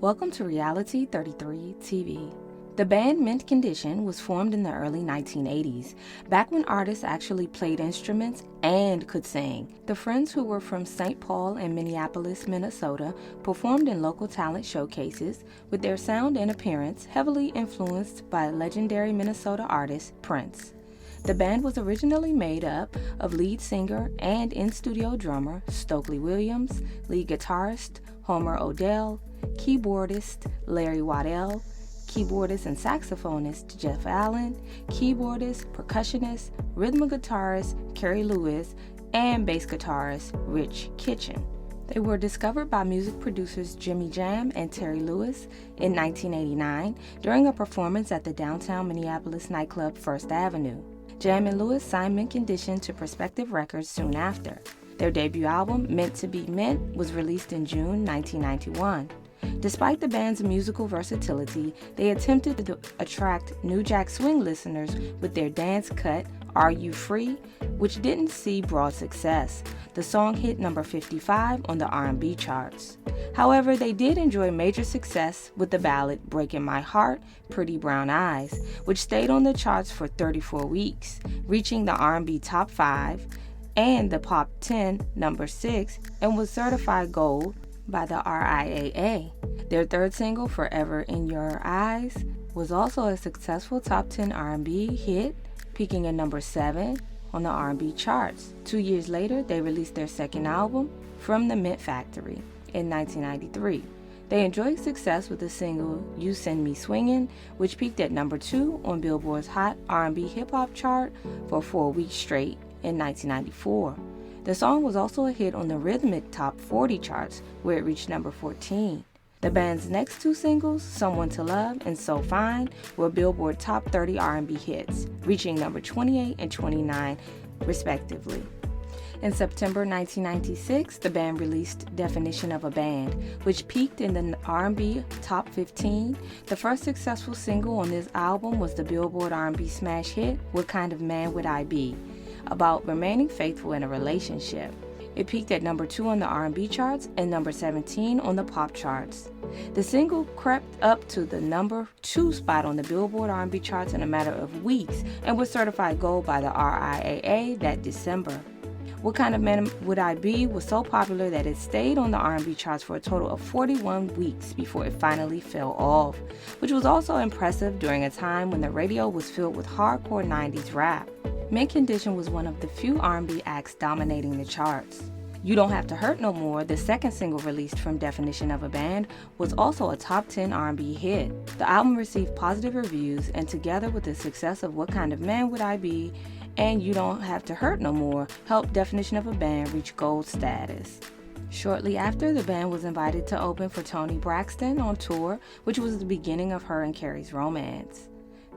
Welcome to Reality 33 TV. The band Mint Condition was formed in the early 1980s, back when artists actually played instruments and could sing. The friends who were from St. Paul and Minneapolis, Minnesota, performed in local talent showcases, with their sound and appearance heavily influenced by legendary Minnesota artist Prince. The band was originally made up of lead singer and in-studio drummer Stokely Williams, lead guitarist Homer Odell, keyboardist Larry Waddell, keyboardist and saxophonist Jeff Allen, keyboardist, percussionist, rhythm guitarist Keri and bass guitarist Rich Kitchen. They were discovered by music producers Jimmy Jam and Terry Lewis in 1989 during a performance at the downtown Minneapolis nightclub First Avenue. Jam and Lewis signed Mint Condition to Perspective Records soon after. Their debut album, Meant to Be Mint, was released in June 1991. Despite the band's musical versatility, they attempted to attract New Jack Swing listeners with their dance cut, Are You Free?, which didn't see broad success. The song hit number 55 on the R&B charts. However, they did enjoy major success with the ballad Breaking My Heart, Pretty Brown Eyes, which stayed on the charts for 34 weeks, reaching the R&B top 5 and the pop 10 number 6, and was certified gold by the RIAA. Their third single, Forever in Your Eyes, was also a successful top 10 R&B hit, peaking at number 7 on the R&B charts. 2 years later, they released their second album, From the Mint Factory, in 1993. They enjoyed success with the single You Send Me Swingin', which peaked at number 2 on Billboard's Hot R&B Hip Hop chart for 4 weeks straight in 1994. The song was also a hit on the Rhythmic Top 40 charts, where it reached number 14. The band's next two singles, Someone to Love and So Fine, were Billboard Top 30 R&B hits, reaching number 28 and 29, respectively. In September 1996, the band released Definition of a Band, which peaked in the R&B Top 15. The first successful single on this album was the Billboard R&B smash hit, What Kind of Man Would I Be?, about remaining faithful in a relationship. It peaked at number 2 on the R&B charts and number 17 on the pop charts. The single crept up to the number 2 spot on the Billboard R&B charts in a matter of weeks and was certified gold by the RIAA that December. What Kind of Man Would I Be was so popular that it stayed on the R&B charts for a total of 41 weeks before it finally fell off, which was also impressive during a time when the radio was filled with hardcore 90s rap. Mint Condition was one of the few R&B acts dominating the charts. You Don't Have to Hurt No More, the second single released from Definition of a Band, was also a top 10 R&B hit. The album received positive reviews, and together with the success of What Kind of Man Would I Be and You Don't Have to Hurt No More, helped Definition of a Band reach gold status. Shortly after, the band was invited to open for Toni Braxton on tour, which was the beginning of her and Keri's romance.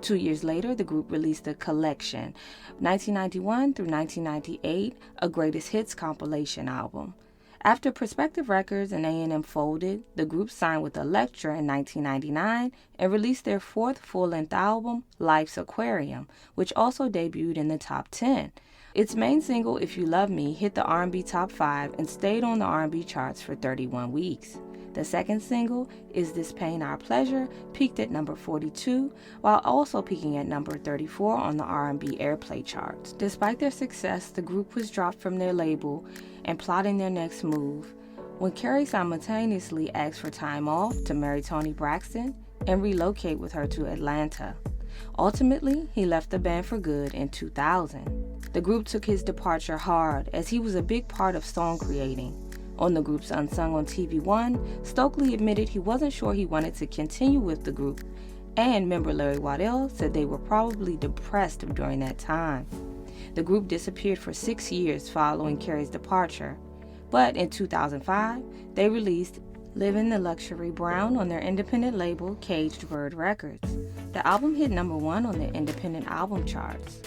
2 years later, the group released a collection, 1991 through 1998, a greatest hits compilation album. After Perspective Records and A&M folded, the group signed with Elektra in 1999 and released their fourth full-length album, Life's Aquarium, which also debuted in the top 10. Its main single, If You Love Me, hit the R&B top 5 and stayed on the R&B charts for 31 weeks. The second single, Is This Pain Our Pleasure, peaked at number 42, while also peaking at number 34 on the R&B airplay charts. Despite their success, the group was dropped from their label and plotting their next move, when Keri simultaneously asked for time off to marry Toni Braxton and relocate with her to Atlanta. Ultimately, he left the band for good in 2000. The group took his departure hard, as he was a big part of song creating. On the group's Unsung on TV One, Stokely admitted he wasn't sure he wanted to continue with the group, and member Larry Waddell said they were probably depressed during that time. The group disappeared for 6 years following Keri's departure, but in 2005, they released Livin' the Luxury Brown on their independent label, Caged Bird Records. The album hit number 1 on the independent album charts.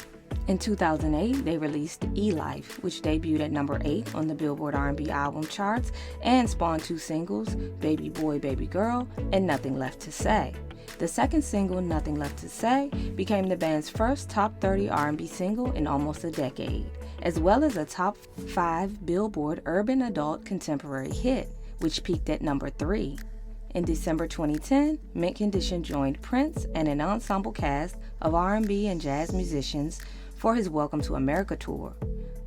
In 2008, they released E-Life, which debuted at number 8 on the Billboard R&B album charts and spawned 2 singles, Baby Boy, Baby Girl, and Nothing Left to Say. The second single, Nothing Left to Say, became the band's first top 30 R&B single in almost a decade, as well as a top 5 Billboard Urban Adult Contemporary hit, which peaked at number 3. In December 2010, Mint Condition joined Prince and an ensemble cast of R&B and jazz musicians for his Welcome to America tour.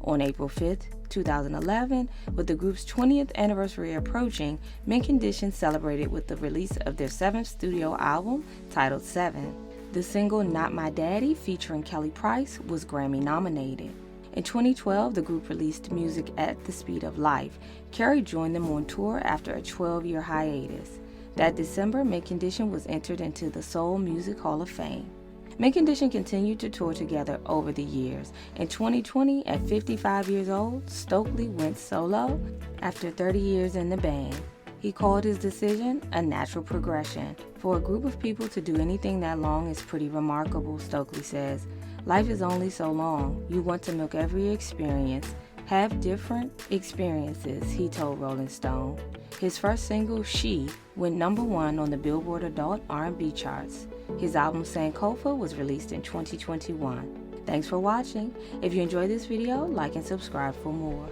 On April 5th, 2011, with the group's 20th anniversary approaching, Mint Condition celebrated with the release of their 7th studio album titled 7. The single Not My Daddy, featuring Kelly Price, was Grammy nominated. In 2012, the group released music at the speed of life. Keri joined them on tour after a 12-year hiatus. That December, Mint Condition was entered into the Soul Music Hall of Fame. Mint Condition continued to tour together over the years. In 2020, at 55 years old, Stokely went solo after 30 years in the band. He called his decision a natural progression. For a group of people to do anything that long is pretty remarkable, Stokely says. Life is only so long. You want to milk every experience, have different experiences, he told Rolling Stone. His first single, She, went #1 on the Billboard Adult R&B charts. His album Sankofa was released in 2021. Thanks for watching. If you enjoyed this video, like and subscribe for more.